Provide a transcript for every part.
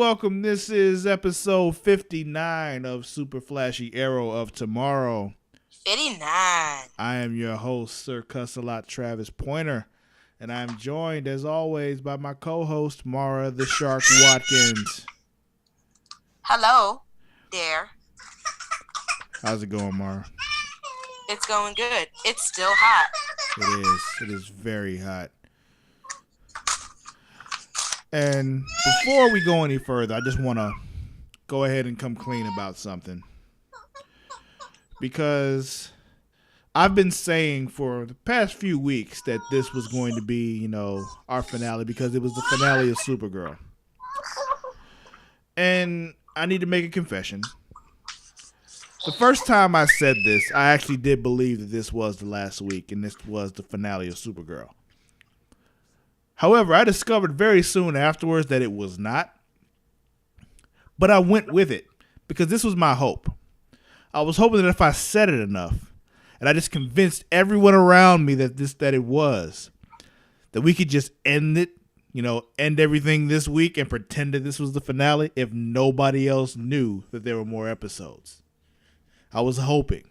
welcome. This is episode 59 of Super Flashy Arrow of Tomorrow. 59. I am your host, Sir Cussalott Travis Pointer, and I'm joined, as always, by my co-host, Mara the Shark Watkins. Hello there. How's it going, Mara? It's going good. It's still hot. It is. It is very hot. And before we go any further, I just want to go ahead and come clean about something. Because I've been saying for the past few weeks that this was going to be, our finale because it was the finale of Supergirl. And I need to make a confession. The first time I said this, I actually did believe that this was the last week and this was the finale of Supergirl. However, I discovered very soon afterwards that it was not. But I went with it because this was my hope. I was hoping that if I said it enough and I just convinced everyone around me that it was, that we could just end it, end everything this week and pretend that this was the finale if nobody else knew that there were more episodes. I was hoping.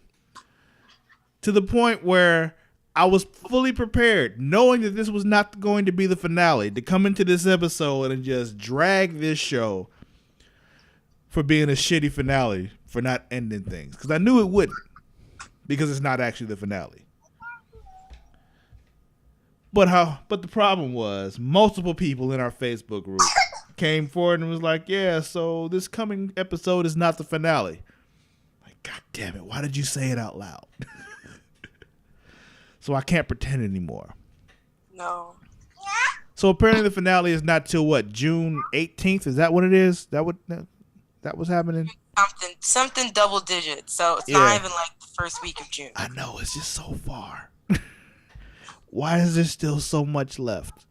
To the point where I was fully prepared, knowing that this was not going to be the finale, to come into this episode and just drag this show for being a shitty finale, for not ending things. Because I knew it wouldn't, because it's not actually the finale. But the problem was, multiple people in our Facebook group came forward and was like, yeah, so this coming episode is not the finale. Like, God damn it, why did you say it out loud? So I can't pretend anymore. No. So apparently the finale is not till what, June 18th? Is that what it is? That was happening? Something double digits. So it's not even like the first week of June. I know, it's just so far. Why is there still so much left?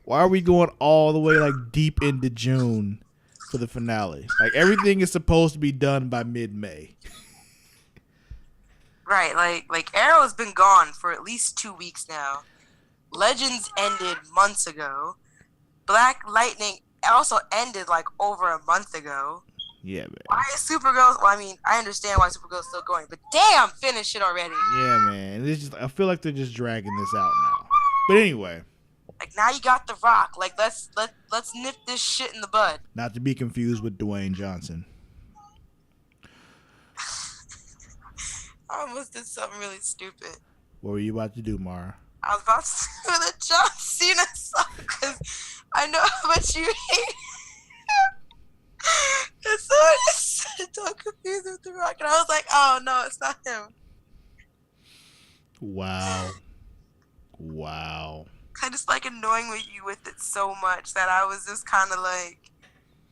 Why are we going all the way like deep into June for the finale? Like everything is supposed to be done by mid-May. Right, like Arrow's been gone for at least 2 weeks now. Legends ended months ago. Black Lightning also ended like over a month ago. Yeah, man. Why is Supergirl? Well, I mean, I understand why Supergirl's still going, but damn, finish it already. Yeah, man. I feel like they're just dragging this out now. But anyway. Like now you got The Rock. Like let's nip this shit in the bud. Not to be confused with Dwayne Johnson. I almost did something really stupid. What were you about to do, Mara? I was about to do the John Cena song because I know how much you hate him. And so I just don't confuse with The Rock. And I was like, oh no, it's not him. Wow. I just like annoying you with it so much that I was just kind of like,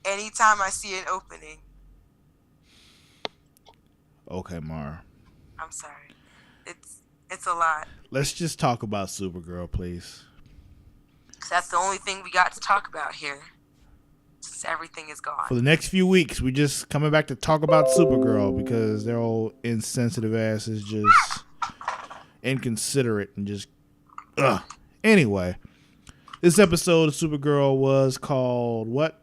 anytime I see an opening. Okay, Mara. I'm sorry. It's a lot. Let's just talk about Supergirl, please. 'Cause that's the only thing we got to talk about here. Since everything is gone. For the next few weeks, we're just coming back to talk about Supergirl because their old insensitive ass is just inconsiderate and just ugh. Anyway, this episode of Supergirl was called what?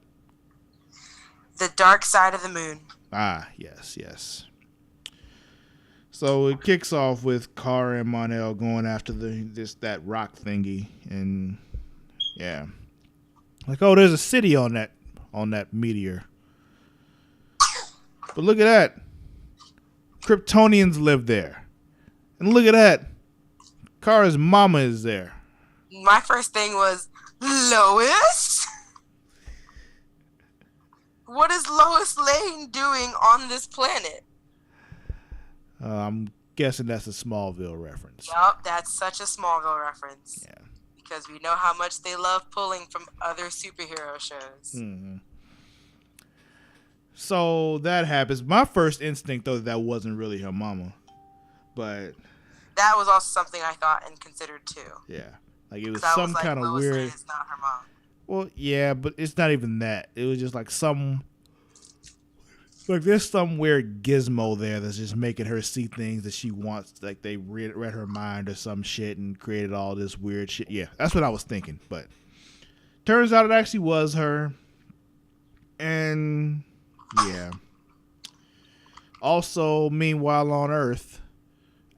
The Dark Side of the Moon. Ah, yes. So it kicks off with Kara and Mon-El going after that rock thingy, and yeah, like, oh, there's a city on that meteor. But look at that, Kryptonians live there, and look at that, Kara's mama is there. My first thing was Lois. What is Lois Lane doing on this planet? I'm guessing that's a Smallville reference. Yup, that's such a Smallville reference. Yeah. Because we know how much they love pulling from other superhero shows. Mm-hmm. So that happens. My first instinct, though, that wasn't really her mama. But that was also something I thought and considered, too. Yeah. Like, it was some kind of weird... Lois is not her mom. Well, yeah, but it's not even that. It was just like some... Like, there's some weird gizmo there that's just making her see things that she wants. Like, they read her mind or some shit and created all this weird shit. Yeah, that's what I was thinking. But turns out it actually was her. And yeah. Also, meanwhile on Earth,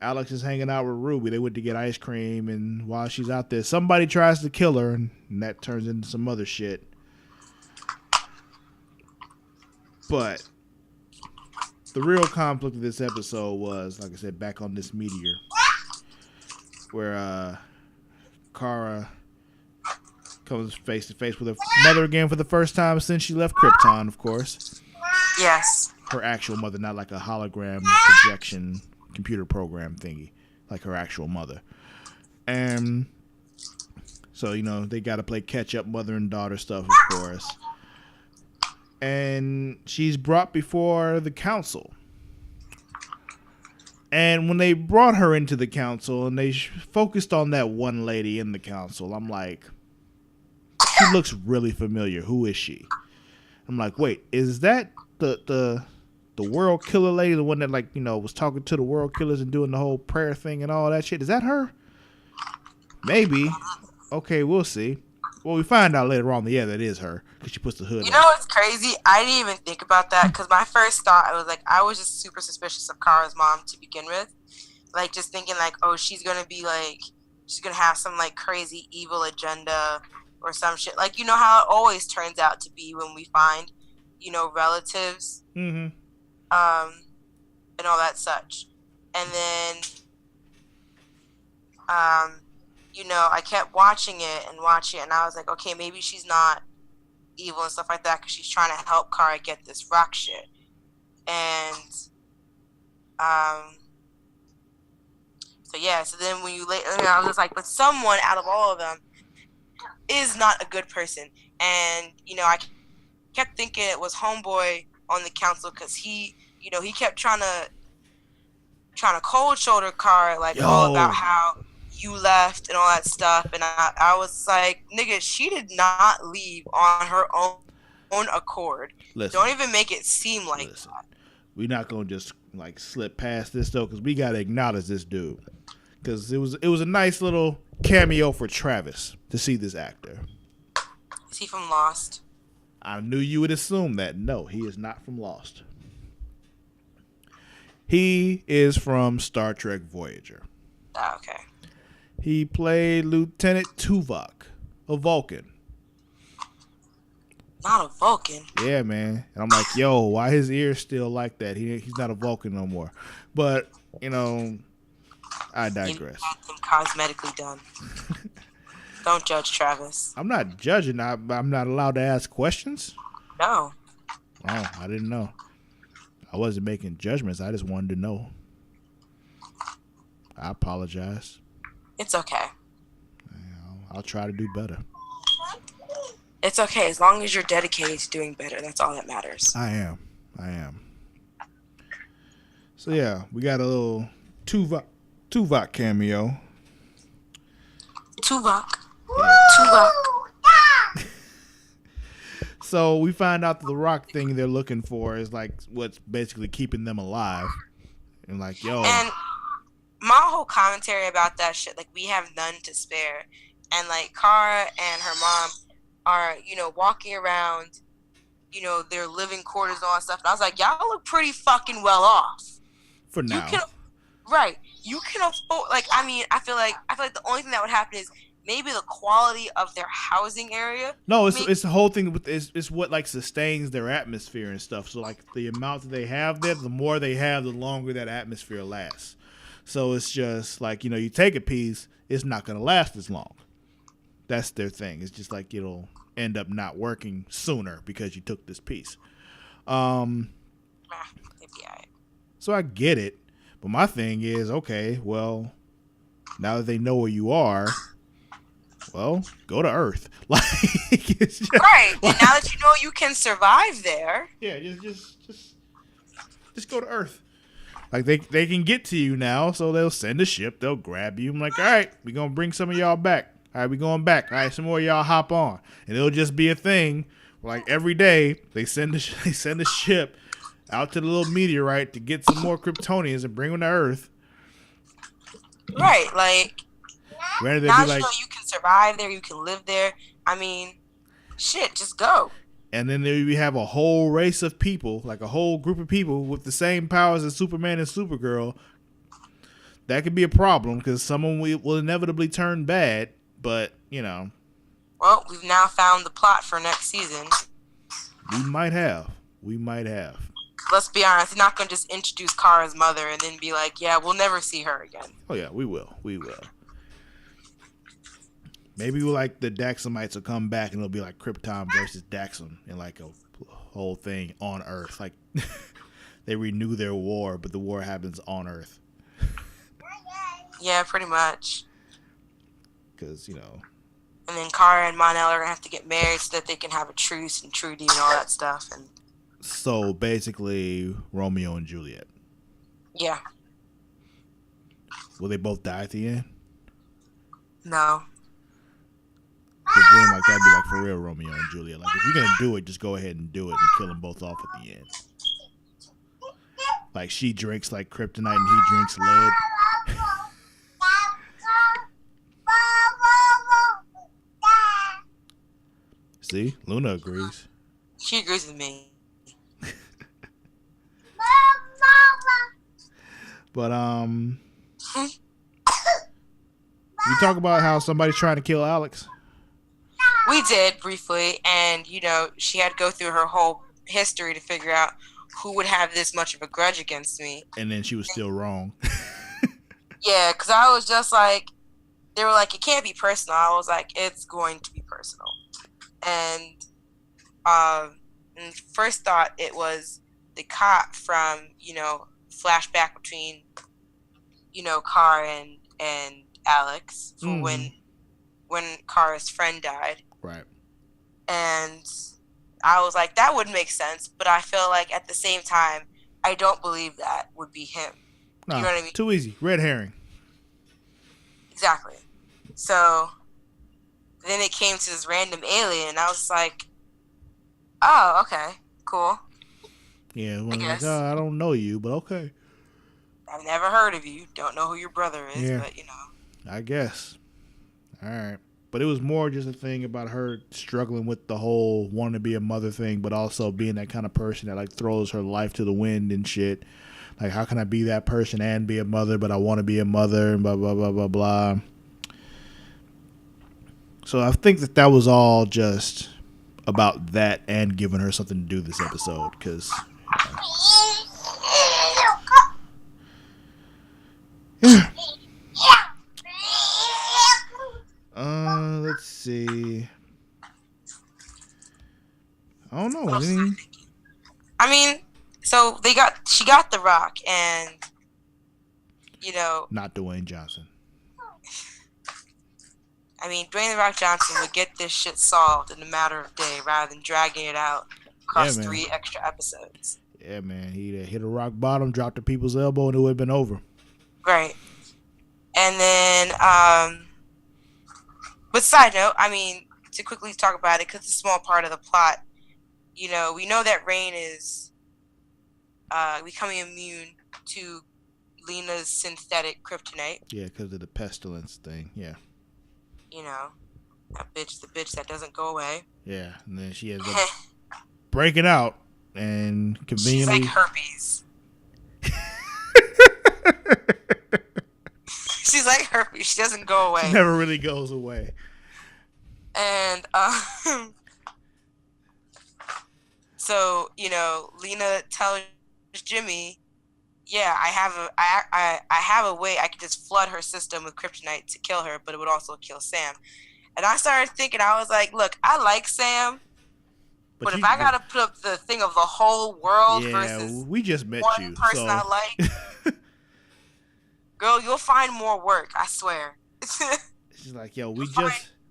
Alex is hanging out with Ruby. They went to get ice cream, and while she's out there, somebody tries to kill her, and that turns into some other shit. But the real conflict of this episode was, like I said, back on this meteor, where Kara comes face to face with her mother again for the first time since she left Krypton, of course. Yes. Her actual mother, not like a hologram projection computer program thingy, like her actual mother. And so, they got to play catch up mother and daughter stuff, of course. And she's brought before the council. And when they brought her into the council and they focused on that one lady in the council, I'm like, she looks really familiar. Who is she? I'm like, wait, is that the world killer lady, the one that was talking to the world killers and doing the whole prayer thing and all that shit? Is that her? Maybe. Okay, we'll see. Well, we find out later on that, yeah, that is her because she puts the hood on. You know what's crazy? I didn't even think about that because my first thought, I was just super suspicious of Kara's mom to begin with. Like, just thinking, oh, she's going to be, she's going to have some, crazy evil agenda or some shit. You know how it always turns out to be when we find, relatives. Mm-hmm. And all that such. And then, I kept watching it, and I was like, okay, maybe she's not evil and stuff like that because she's trying to help Kara get this rock shit. And, so then when I was just like, but someone out of all of them is not a good person. And, I kept thinking it was Homeboy on the council because he kept trying to cold shoulder Kara, all about how you left and all that stuff. And I was like, nigga, she did not leave on her own accord. Listen, don't even make it seem like that. We're not going to just slip past this though, because we got to acknowledge this dude. Because it was a nice little cameo for Travis to see this actor. Is he from Lost? I knew you would assume that. No, he is not from Lost. He is from Star Trek Voyager. Oh, okay. He played Lieutenant Tuvok, a Vulcan. Not a Vulcan. Yeah, man. And I'm like, yo, why his ears still like that? He's not a Vulcan no more. But, I digress. Them cosmetically done. Don't judge Travis. I'm not judging. I'm not allowed to ask questions? No. Oh, I didn't know. I wasn't making judgments. I just wanted to know. I apologize. It's okay. I'll try to do better. It's okay. As long as you're dedicated to doing better, that's all that matters. I am. So, yeah, we got a little Tuvok cameo. Tuvok. Yeah. Tuvok. So we find out that the rock thing they're looking for is what's basically keeping them alive. And yo. And my whole commentary about that shit, we have none to spare. And Kara and her mom are, walking around, their living quarters and all that stuff. And I was like, y'all look pretty fucking well off. For now. You can afford, I feel like the only thing that would happen is maybe the quality of their housing area. No, it's the whole thing. It's what sustains their atmosphere and stuff. So the amount that they have there, the more they have, the longer that atmosphere lasts. So it's just you take a piece, it's not going to last as long. That's their thing. It's just it'll end up not working sooner because you took this piece. So I get it, but my thing is, okay, well, now that they know where you are, well, go to Earth. It's just, right. And now that you know you can survive there. Yeah, just go to Earth. They can get to you now, so they'll send a ship. They'll grab you. I'm like, all right, we're going to bring some of y'all back. All right, we going back. All right, some more of y'all hop on. And it'll just be a thing. Every day, they send a ship out to the little meteorite to get some more Kryptonians and bring them to Earth. Right, Rather now you know you can survive there, you can live there. I mean, shit, just go. And then there you have a whole race of people, like a whole group of people with the same powers as Superman and Supergirl. That could be a problem because someone will inevitably turn bad. But, you know. Well, we've now found the plot for next season. We might have. Let's be honest, they're not going to just introduce Kara's mother and then be like, yeah, we'll never see her again. Oh, yeah, we will. Maybe like the Daxamites will come back and it'll be like Krypton versus Daxam in like a whole thing on Earth. Like they renew their war, but the war happens on Earth. Yeah, pretty much. Because, you know. And then Kara and Mon-El are going to have to get married so that they can have a truce and treaty and all that stuff. And so basically Romeo and Juliet. Yeah. Will they both die at the end? No. Because then, like, that'd be like for real Romeo and Juliet. Like, if you're gonna do it, just go ahead and do it and kill them both off at the end. Like, she drinks like kryptonite and he drinks lead. See, Luna agrees. She agrees with me. But we talk about how somebody's trying to kill Alex. We did briefly, and you know, she had to go through her whole history to figure out who would have this much of a grudge against me. And then she was still wrong. Yeah, because I was just like, they were like, it can't be personal. I was like, it's going to be personal. And first thought it was the cop from, you know, flashback between, you know, Kara and Alex for when Kara's friend died. Right. And I was like, that would make sense, but I feel like at the same time, I don't believe that would be him. No, you know what I mean? Too easy. Red herring. Exactly. So then it came to this random alien, and I was like, oh, okay, cool. Yeah, well, like, I don't know you, but okay. I've never heard of you. Don't know who your brother is, but you know. I guess. All right. But it was more just a thing about her struggling with the whole wanting to be a mother thing, but also being that kind of person that like throws her life to the wind and shit. Like, how can I be that person and be a mother, but I want to be a mother and blah, blah, blah, blah, blah. So I think that was all just about that and giving her something to do this episode because... let's see. I don't know. I mean, so she got The Rock, and you know, not Dwayne Johnson. I mean, Dwayne The Rock Johnson would get this shit solved in a matter of days rather than dragging it out across 3 extra episodes. Yeah, man. He'd hit a rock bottom, dropped the people's elbow, and it would have been over. Right. And then, but side note, I mean, to quickly talk about it, because it's a small part of the plot, you know, we know that Rain is becoming immune to Lena's synthetic kryptonite. Yeah, because of the pestilence thing, yeah. You know, the bitch that doesn't go away. Yeah, and then she ends up breaking out and conveniently... She's like herpes. She's like herpes. She doesn't go away. She never really goes away. And so you know, Lena tells Jimmy, "Yeah, I have a way I could just flood her system with kryptonite to kill her, but it would also kill Sam." And I started thinking, I was like, "Look, I like Sam, but if I gotta put up the thing of the whole world versus we just met one person I like." Girl, you'll find more work, I swear. She's like, yo,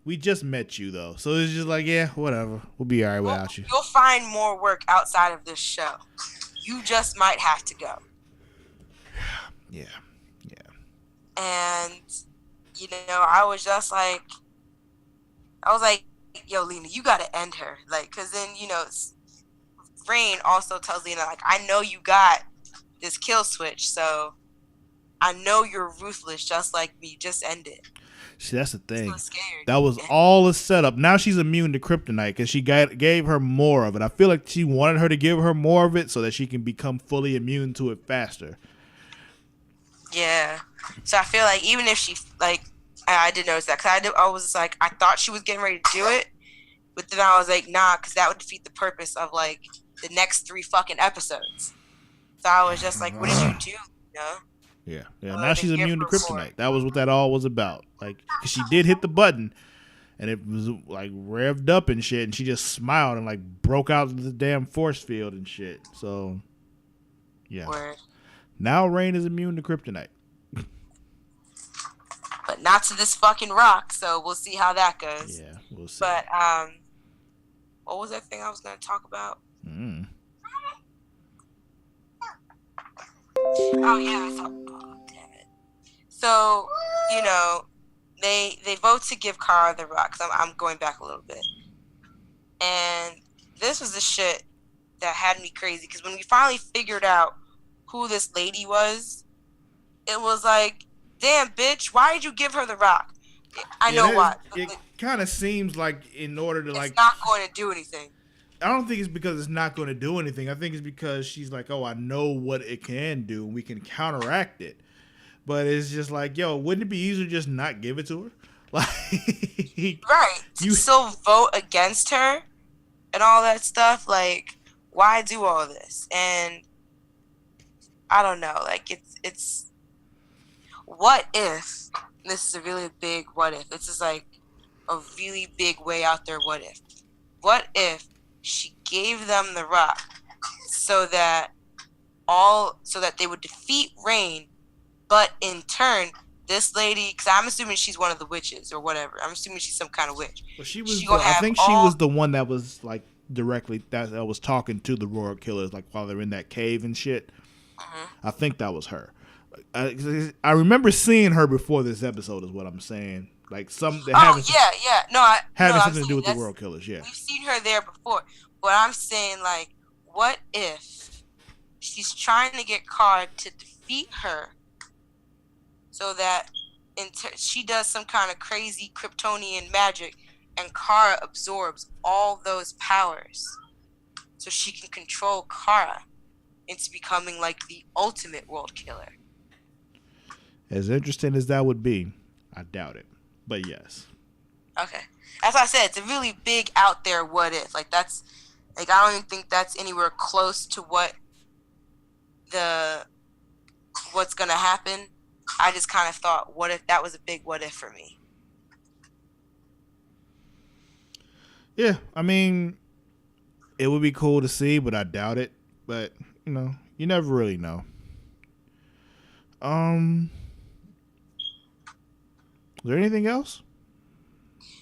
we just met you though. So it's just like, yeah, whatever. We'll be all right without you. You'll find more work outside of this show. You just might have to go. Yeah. And, you know, I was like, yo, Lena, you gotta end her. Like, cause then, you know, Rain also tells Lena, like, I know you got this kill switch, so I know you're ruthless just like me. Just end it. See, that's the thing. So scared. That was all a setup. Now she's immune to kryptonite because she gave her more of it. I feel like she wanted her to give her more of it so that she can become fully immune to it faster. Yeah. So I feel like even if she, like, I did notice that because I was like, I thought she was getting ready to do it, but then I was like, nah, because that would defeat the purpose of, like, the next 3 fucking episodes. So I was just like, what did you do? You know? Yeah. Now she's immune to kryptonite. That was what that all was about. Like, 'cause she did hit the button, and it was like revved up and shit, and she just smiled and like broke out into the damn force field and shit. So, yeah. Word. Now Rain is immune to kryptonite. But not to this fucking rock. So we'll see how that goes. Yeah, we'll see. But what was that thing I was gonna talk about? Oh yeah, oh damn it. So, you know, they vote to give Kara the rock. I'm going back a little bit. And this was the shit that had me crazy because when we finally figured out who this lady was, it was like, damn bitch, why did you give her the rock? I know why. It kind of seems like in order to it's not going to do anything. I don't think it's because it's not going to do anything. I think it's because she's like, oh, I know what it can do, and we can counteract it. But it's just like, yo, wouldn't it be easier to just not give it to her? Like, right. You still vote against her and all that stuff. Like, why do all this? And I don't know. Like, it's what if, this is a really big what if. This is like a really big way out there what if. What if she gave them the rock so that they would defeat Rain, but in turn, this lady, because I'm assuming she's one of the witches or whatever. I'm assuming she's some kind of witch. Well, she was. I think she was the one that was like directly that was talking to the royal killers, like while they're in that cave and shit. I think that was her. I remember seeing her before this episode. Is what I'm saying. Like having something to do with the royal killers. Yeah, we've seen her there before. But I'm saying, like, what if she's trying to get Kara to defeat her, so that she does some kind of crazy Kryptonian magic, and Kara absorbs all those powers, so she can control Kara into becoming like the ultimate world killer. As interesting as that would be, I doubt it. But yes. Okay. As I said, it's a really big out there what if. Like, that's, like, I don't even think that's anywhere close to what's going to happen. I just kind of thought, what if that was a big what if for me? Yeah, I mean, it would be cool to see, but I doubt it. But, you know, you never really know. Is there anything else?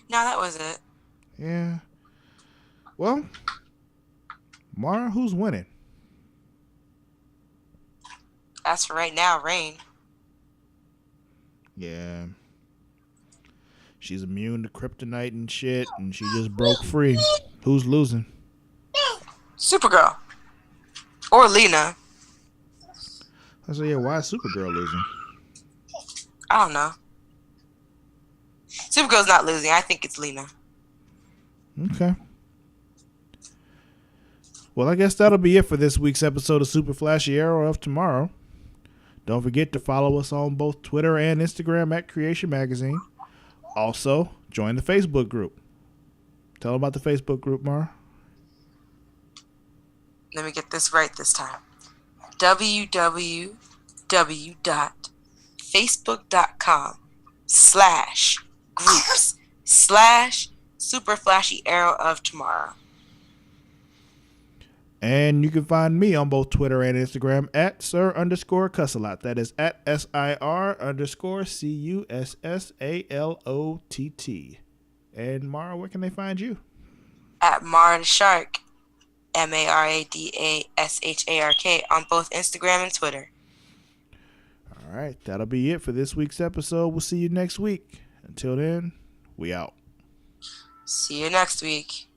No, that was it. Yeah. Well, Mara, who's winning? As for right now, Rain. Yeah. She's immune to kryptonite and shit, and she just broke free. Who's losing? Supergirl. Or Lena. I said, yeah, why is Supergirl losing? I don't know. Supergirl's not losing. I think it's Lena. Okay. Well, I guess that'll be it for this week's episode of Super Flashy Arrow of Tomorrow. Don't forget to follow us on both Twitter and Instagram at Creation Magazine. Also, join the Facebook group. Tell them about the Facebook group, Mara. Let me get this right this time. www.facebook.com/groups/Super Flashy Arrow of Tomorrow. And you can find me on both Twitter and Instagram at Sir_Cussalott. That is at SIR_CUSSALOTT. And Mara, where can they find you? At Mara the Shark, MARADASHARK, on both Instagram and Twitter. All right, that'll be it for this week's episode. We'll see you next week. Until then, we out. See you next week.